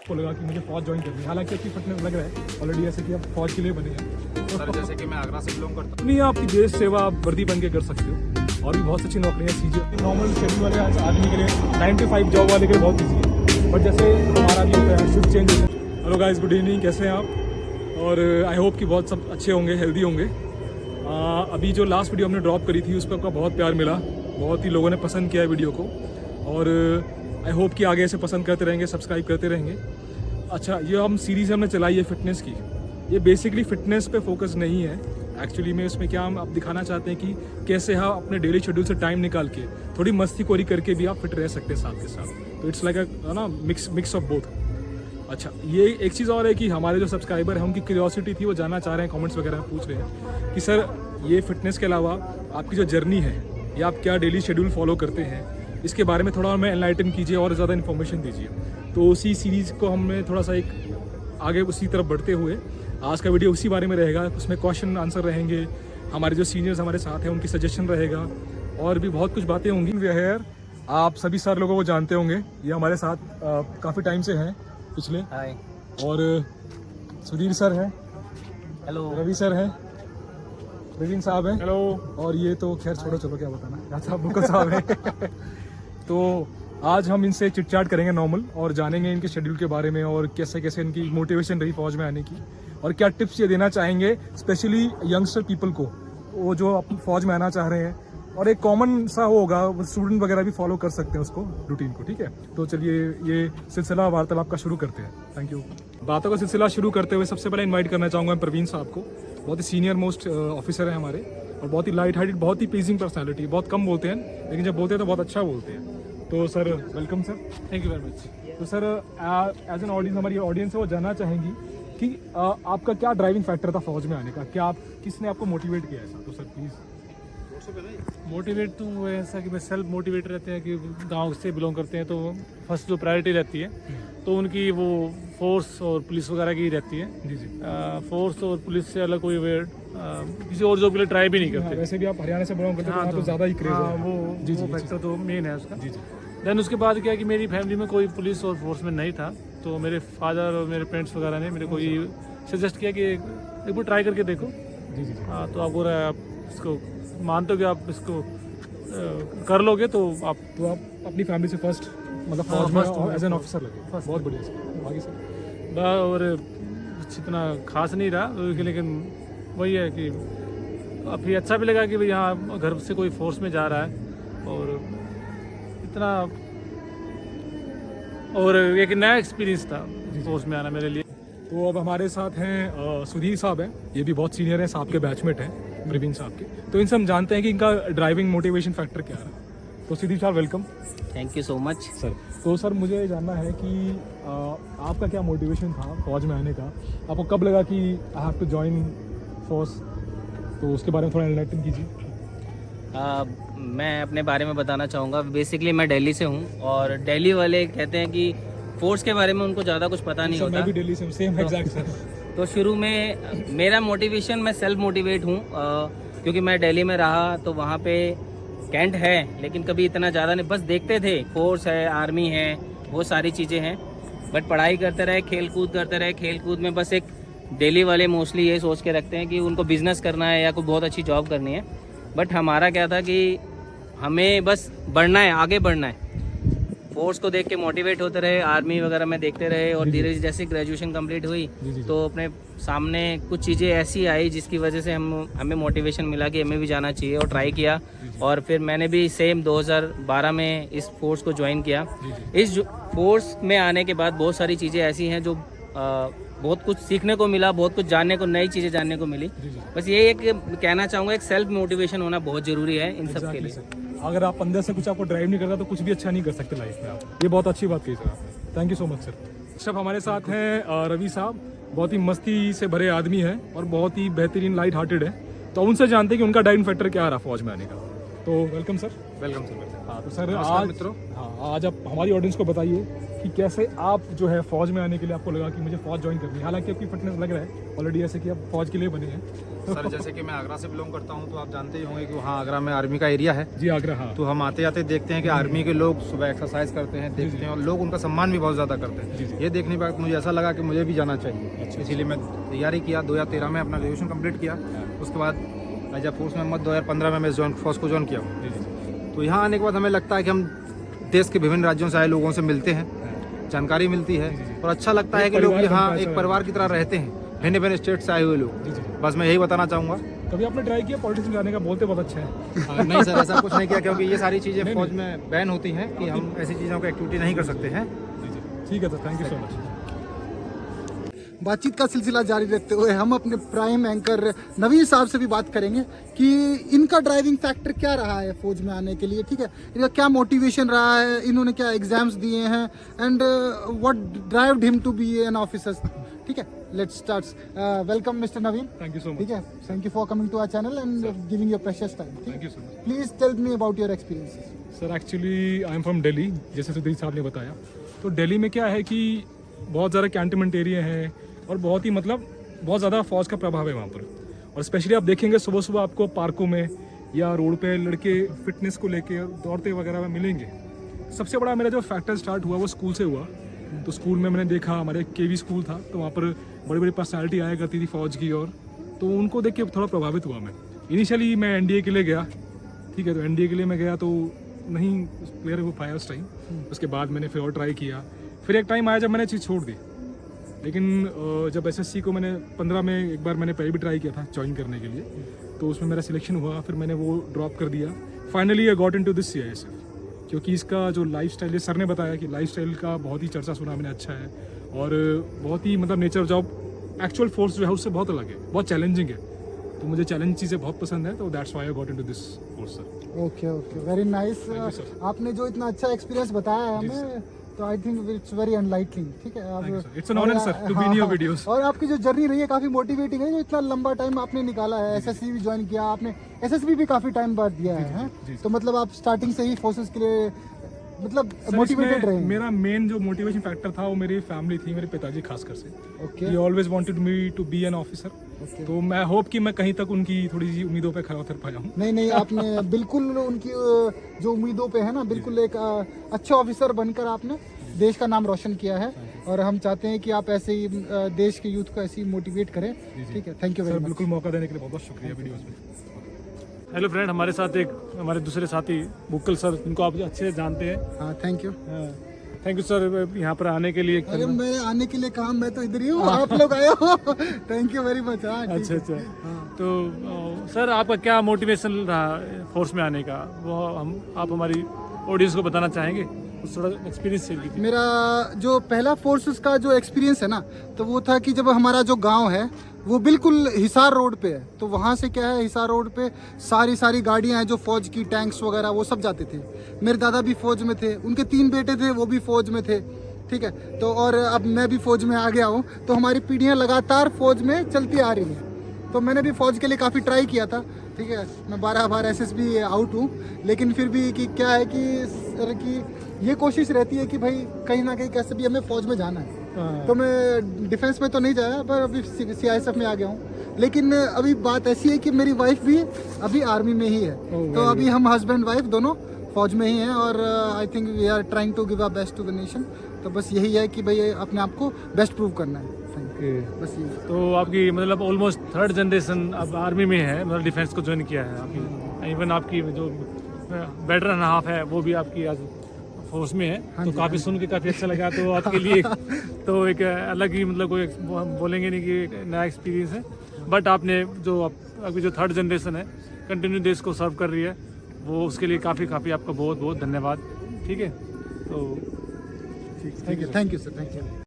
आपको लगा कि मुझे फौज ज्वाइन करनी है, हालांकि अच्छी फिटनेस लग रहा है ऑलरेडी, ऐसे कि आप फौज के लिए बने हैं। सर जैसे कि मैं आगरा से बिलोंग करता नहीं, आपकी देश सेवा आप वर्दी बन के कर सकते हो और भी बहुत अच्छी नौकरियाँ सीजिए। नॉर्मल शेड्यूल वाले आदमी के लिए 9 to 5 जॉब वाले के लिए बहुत ईजी है, बट जैसे हमारा भी होता है shift change. Hello guys, good evening, कैसे हैं आप? और आई होप कि बहुत सब अच्छे होंगे, हेल्दी होंगे। अभी जो लास्ट वीडियो हमने ड्रॉप करी थी उस पर आपका बहुत प्यार मिला, बहुत ही लोगों ने पसंद किया है वीडियो को, और आई होप कि आगे ऐसे पसंद करते रहेंगे, सब्सक्राइब करते रहेंगे। अच्छा, ये हम सीरीज़ हमने चलाई है फिटनेस की, ये बेसिकली फिटनेस पे फोकस नहीं है एक्चुअली में। इसमें क्या हम आप दिखाना चाहते हैं कि कैसे हम अपने डेली शेड्यूल से टाइम निकाल के थोड़ी मस्ती खोरी करके भी आप फिट रह सकते हैं साथ के साथ। तो इट्स लाइक अ ना मिक्स ऑफ बोथ। अच्छा, ये एक चीज़ और है कि हमारे जो सब्सक्राइबर हैं उनकी क्यूरियोसिटी थी, वो जानना चाह रहे हैं, कमेंट्स वगैरह पूछ रहे हैं कि सर ये फिटनेस के अलावा आपकी जो जर्नी है या आप क्या डेली शेड्यूल फॉलो करते हैं, इसके बारे में थोड़ा हमें एनलाइटन कीजिए और ज़्यादा इन्फॉर्मेशन दीजिए। तो उसी सीरीज़ को हमने थोड़ा सा एक आगे उसी तरफ बढ़ते हुए आज का वीडियो उसी बारे में रहेगा। उसमें क्वेश्चन आंसर रहेंगे, हमारे जो सीनियर्स हमारे साथ हैं उनकी सजेशन रहेगा, और भी बहुत कुछ बातें होंगी। हेयर आप सभी सर लोगों को जानते होंगे, ये हमारे साथ काफ़ी टाइम से हैं पिछले। हाय, और सुधीर सर हैं, हेलो, रवि सर हैं, प्रवीण साहब हैं, हेलो, और ये तो खैर छोड़ो, चलो क्या बताना, यहाँ साहब मुकुल साहब हैं। तो आज हम इनसे चिट चैट करेंगे नॉर्मल, और जानेंगे इनके शेड्यूल के बारे में और कैसे कैसे इनकी मोटिवेशन रही फौज में आने की, और क्या टिप्स ये देना चाहेंगे स्पेशली यंगस्टर पीपल को, वो जो अपनी फौज में आना चाह रहे हैं। और एक कॉमन सा होगा, स्टूडेंट वगैरह भी फॉलो कर सकते हैं उसको, रूटीन को। ठीक है, तो चलिए ये सिलसिला वार्तालाप का शुरू करते हैं। Thank you. बातों का सिलसिला शुरू करते हुए सबसे पहले इनवाइट करना चाहूँगा मैं प्रवीण साहब को। बहुत ही सीनियर मोस्ट ऑफिसर हैं हमारे, और बहुत ही लाइट हार्टेड, बहुत ही प्लीजिंग पर्सनैलिटी। बहुत कम बोलते हैं, लेकिन जब बोलते हैं तो बहुत अच्छा बोलते हैं। तो sir welcome sir. Thank you very much. तो सर एज एन ऑडियंस, हमारी ऑडियंस है वो जानना चाहेंगी कि आपका क्या ड्राइविंग फैक्टर था फौज में आने का, क्या आप किसने आपको मोटिवेट किया ऐसा? तो सर प्लीज़। मोटिवेट तो वो ऐसा कि मैं सेल्फ मोटिवेट रहते हैं कि गांव से बिलोंग करते हैं, तो फर्स्ट जो प्रायोरिटी रहती है तो उनकी वो फोर्स और पुलिस वगैरह की रहती है। जी जी। फोर्स और पुलिस से अलग कोई किसी और जॉब के लिए ट्राई भी नहीं करते। वैसे भी आप हरियाणा से बिलोंग करते हैं, हाँ, तो ज़्यादा ही क्रेज हाँ, है। वो जी जी फैक्टर तो मेन है उसका। जी जी। देन उसके बाद क्या है कि मेरी फैमिली में कोई पुलिस और फोर्स में नहीं था, तो मेरे फादर और मेरे पेरेंट्स वगैरह ने मेरे को ये सजेस्ट किया कि एक बार ट्राई करके देखो। जी जी जी। हाँ, तो आप इसको मानते हो कि आप इसको कर लोगे तो आप अपनी फैमिली से फर्स्ट मतलब हाँ, फौज में first एज एन ऑफिसर लगे। first। बहुत बढ़िया सर। बाकी सर और इतना खास नहीं रहा, लेकिन वही है कि अभी अच्छा भी लगा कि भाई यहाँ घर से कोई फोर्स में जा रहा है, और इतना, और एक नया एक्सपीरियंस था फोर्स में आना मेरे लिए। तो अब हमारे साथ हैं सुधीर साहब हैं, ये भी बहुत सीनियर हैं, साहब के बैचमेट हैं प्रवीण साहब के। तो इनसे हम जानते हैं कि इनका ड्राइविंग मोटिवेशन फैक्टर क्या है। तो सुधीर साहब welcome. Thank you so much sir. तो सर मुझे जानना है कि आपका क्या मोटिवेशन था फौज में आने का, आपको कब लगा कि I have to join force, तो उसके बारे में थोड़ा एनलाइटन कीजिए। मैं अपने बारे में बताना चाहूँगा। बेसिकली मैं दिल्ली से हूँ, और दिल्ली वाले कहते हैं कि फोर्स के बारे में उनको ज़्यादा कुछ पता नहीं होता। मैं भी दिल्ली से हूँ, सेम एग्जैक्ट सर। तो शुरू में मेरा मोटिवेशन, मैं सेल्फ मोटिवेट हूँ, क्योंकि मैं दिल्ली में रहा तो वहाँ पे कैंट है, लेकिन कभी इतना ज़्यादा नहीं, बस देखते थे फोर्स है, आर्मी है, वो सारी चीज़ें हैं, बट पढ़ाई करते रहे, खेल कूद करते रहे। खेल कूद में बस एक दिल्ली वाले मोस्टली ये सोच के रखते हैं कि उनको बिज़नेस करना है या कोई बहुत अच्छी जॉब करनी है, बट हमारा क्या था कि हमें बस बढ़ना है, आगे बढ़ना है। फोर्स को देख के मोटिवेट होते रहे, आर्मी वगैरह में देखते रहे, और धीरे धीरे जैसे ग्रेजुएशन कंप्लीट हुई तो अपने सामने कुछ चीज़ें ऐसी आई जिसकी वजह से हमें मोटिवेशन मिला कि हमें भी जाना चाहिए, और ट्राई किया। और फिर मैंने भी सेम 2012 में इस फोर्स को ज्वाइन किया। इस फोर्स में आने के बाद बहुत सारी चीज़ें ऐसी हैं जो बहुत कुछ सीखने को मिला, बहुत कुछ जानने को, नई चीज़ें जानने को मिली। बस ये एक कहना चाहूँगा, एक सेल्फ मोटिवेशन होना बहुत ज़रूरी है इन सब के लिए। अगर आप अंदर से कुछ आपको ड्राइव नहीं करता तो कुछ भी अच्छा नहीं कर सकते लाइफ में आप। ये बहुत अच्छी बात कही सर आपने, thank you so much sir. सब हमारे साथ हैं रवि साहब, बहुत ही मस्ती से भरे आदमी हैं और बहुत ही बेहतरीन लाइट हार्टेड है। तो उनसे जानते हैं कि उनका ड्राइविंग फैक्टर क्या रहा फौज में आने का। तो वेलकम सर। Welcome sir. हाँ तो सर आज मित्रों, हाँ आज आप हमारी ऑडियंस को बताइए कि कैसे आप जो है फौज में आने के लिए आपको लगा कि मुझे फौज ज्वाइन करनी है। हालांकि आपकी फिटनेस लग रहा है ऑलरेडी ऐसे कि आप फौज के लिए बने हैं। सर जैसे कि मैं आगरा से बिलोंग करता हूँ, तो आप जानते ही होंगे कि वहाँ आगरा में आर्मी का एरिया है। जी आगरा, हाँ। तो हम आते जाते देखते हैं कि आर्मी के लोग सुबह एक्सरसाइज करते हैं, देखते हैं, और लोग उनका सम्मान भी बहुत ज़्यादा करते जी, हैं। जी। ये देखने के बाद मुझे ऐसा लगा कि मुझे भी जाना चाहिए। अच्छा। इसीलिए मैं तैयारी किया। 2013 में अपना ग्रेजुएशन कंप्लीट किया। उसके बाद एज ए फोर्स मेंबर 2015 में मैं फौज को ज्वाइन किया। जी जी। तो यहाँ आने के बाद हमें लगता है कि हम देश के विभिन्न राज्यों से आए लोगों से मिलते हैं, जानकारी मिलती है, और अच्छा लगता है कि लोग यहाँ एक परिवार की तरह रहते हैं, भिन्न भिन्न स्टेट से आए हुए लोग। जी जी। बस मैं यही बताना चाहूँगा। कभी आपने ट्राई किया पॉलिटिक्स में जाने का? बोलते बहुत अच्छा है। नहीं सर, ऐसा कुछ नहीं किया, क्योंकि ये सारी चीज़ें फौज में बैन होती हैं कि हम ऐसी चीज़ों को एक्टिविटी नहीं कर सकते हैं। जी जी, ठीक है sir, thank you so much. बातचीत का सिलसिला जारी रखते हुए हम अपने प्राइम एंकर नवीन साहब से भी बात करेंगे कि इनका ड्राइविंग फैक्टर क्या रहा है फौज में आने के लिए, ठीक है, इनका क्या मोटिवेशन रहा है, इन्होंने क्या एग्जाम्स दिए हैं, and what drived him to be an officer, ठीक है। Let's start. Welcome mister Naveen. Thank you so ठीक मच। है, thank you for coming to our channel and giving your precious time. Thank you so much. Please tell me about your experiences. Sir actually I am from Delhi, जैसे सुधीर साहब ने बताया। तो दिल्ली में क्या है कि बहुत ज़्यादा कैंटनमेंट एरिया है और बहुत ही मतलब बहुत ज़्यादा फौज का प्रभाव है वहाँ पर। और स्पेशली आप देखेंगे सुबह सुबह आपको पार्कों में या रोड पे लड़के फिटनेस को लेके दौड़ते वगैरह में मिलेंगे। सबसे बड़ा मेरा जो फैक्टर स्टार्ट हुआ वो स्कूल से हुआ। तो स्कूल में मैंने देखा, हमारे केवी स्कूल था, तो वहाँ पर बड़ी बड़ी पर्सनैलिटी आया करती थी फौज की, और तो उनको देख के थोड़ा प्रभावित हुआ मैं। इनिशियली मैं एनडीए के लिए गया, ठीक है, तो एनडीए के लिए मैं गया तो नहीं क्लियर हो पाया उस टाइम। उसके बाद मैंने फिर और ट्राई किया। फिर एक टाइम आया जब मैंने चीज़ छोड़ दी। लेकिन जब एसएससी को मैंने 15 में एक बार मैंने पहले भी ट्राई किया था ज्वाइन करने के लिए, तो उसमें मेरा सिलेक्शन हुआ, फिर मैंने वो ड्रॉप कर दिया। Finally I got into this CISF, क्योंकि इसका जो लाइफस्टाइल है, सर ने बताया कि लाइफस्टाइल का बहुत ही चर्चा सुना मैंने, अच्छा है, और बहुत ही मतलब नेचर जॉब एक्चुअल फोर्स जो है उससे बहुत अलग है, बहुत चैलेंजिंग है। तो मुझे चैलेंज चीज़ें बहुत पसंद है, तो that's why I got into this force sir. Okay okay, very nice. sir. आपने जो इतना अच्छा एक्सपीरियंस बताया है हमें, तो I think it's very enlightening, ठीक है। Thank you, sir. It's an honor, sir, to be in your videos. और आपकी जो जर्नी रही है काफ़ी मोटिवेटिंग है, जो इतना लंबा टाइम आपने निकाला है, एसएससी भी ज्वाइन किया आपने, एसएसबी भी काफ़ी टाइम बाद दिया है, हैं? तो मतलब आप स्टार्टिंग से ही फोर्सेस के लिए मतलब मोटिवेटेड रहे हैं। मेरा मेन जो मोटिवेशन फैक्टर था वो मेरी फैमिली थी, मेरे पिताजी खासकर से। Okay he always wanted me to be an officer. तो मैं होप कि मैं कहीं तक उनकी थोड़ी सी उम्मीदों पे खरा उतर पाया हूँ। नहीं नहीं, आपने बिल्कुल उनकी जो उम्मीदों पे है ना, बिल्कुल एक अच्छा ऑफिसर बनकर आपने देश का नाम रोशन किया है, और हम चाहते हैं कि आप ऐसे ही देश के यूथ को ऐसे ही मोटिवेट करें, ठीक है। Thank you sir very much. बिल्कुल, मौका देने के लिए बहुत बहुत शुक्रिया वीडियोस में। हेलो फ्रेंड, हमारे साथ एक हमारे दूसरे साथी बुक्कल सर, जिनको आप अच्छे से जानते हैं। हाँ, thank you. Thank you sir यहाँ पर आने के लिए। अरे मैं आने के लिए कहा, मैं तो इधर ही हूँ, आप लोग आए हो। Thank you very much. हाँ, ठीक अच्छा है। अच्छा। तो सर आपका क्या मोटिवेशन रहा फोर्स में आने का, वो आप हमारी ऑडियंस को बताना चाहेंगे? कुछ थोड़ा एक्सपीरियंस शेयर कीजिए। मेरा जो पहला फोर्सेस का जो एक्सपीरियंस है ना, तो वो था कि जब हमारा जो गांव है वो बिल्कुल हिसार रोड पे है, तो वहाँ से क्या है, हिसार रोड पे सारी गाड़ियाँ हैं जो फौज की, टैंक्स वगैरह वो सब जाते थे। मेरे दादा भी फौज में थे, उनके 3 बेटे थे, वो भी फौज में थे, ठीक है। तो और अब मैं भी फौज में आ गया हूँ, तो हमारी पीढ़ियाँ लगातार फौज में चलती आ रही हैं। तो मैंने भी फौज के लिए काफ़ी ट्राई किया था, ठीक है। मैं 12 बार एसएसबी आउट हूँ, लेकिन फिर भी कि क्या है कि सर की ये कोशिश रहती है कि भाई कहीं ना कहीं कैसे भी हमें फौज में जाना है। तो मैं डिफेंस में तो नहीं जाया, पर अभी सीआईएसएफ में आ गया हूँ। लेकिन अभी बात ऐसी है कि मेरी वाइफ भी अभी आर्मी में ही है, तो अभी हम हस्बैंड वाइफ दोनों फौज में ही हैं, और I think we are trying to give our best to the nation. तो बस यही है कि भाई अपने आप को बेस्ट प्रूव करना है, बस यही। तो आपकी मतलब ऑलमोस्ट 3rd जनरेशन अब आर्मी में है, मतलब डिफेंस को ज्वाइन किया है आपकी। इवन आपकी जो वेटरन हाफ है वो भी आपकी आज फोर्स में है। तो काफ़ी सुन के काफ़ी अच्छा लगा। तो आपके लिए तो एक अलग ही मतलब कोई बोलेंगे नहीं कि एक नया एक्सपीरियंस है, बट आपने जो अभी जो 3rd जनरेशन है कंटिन्यू देश को सर्व कर रही है, वो उसके लिए काफ़ी आपका बहुत बहुत धन्यवाद, ठीक है। तो thank you sir, thank you.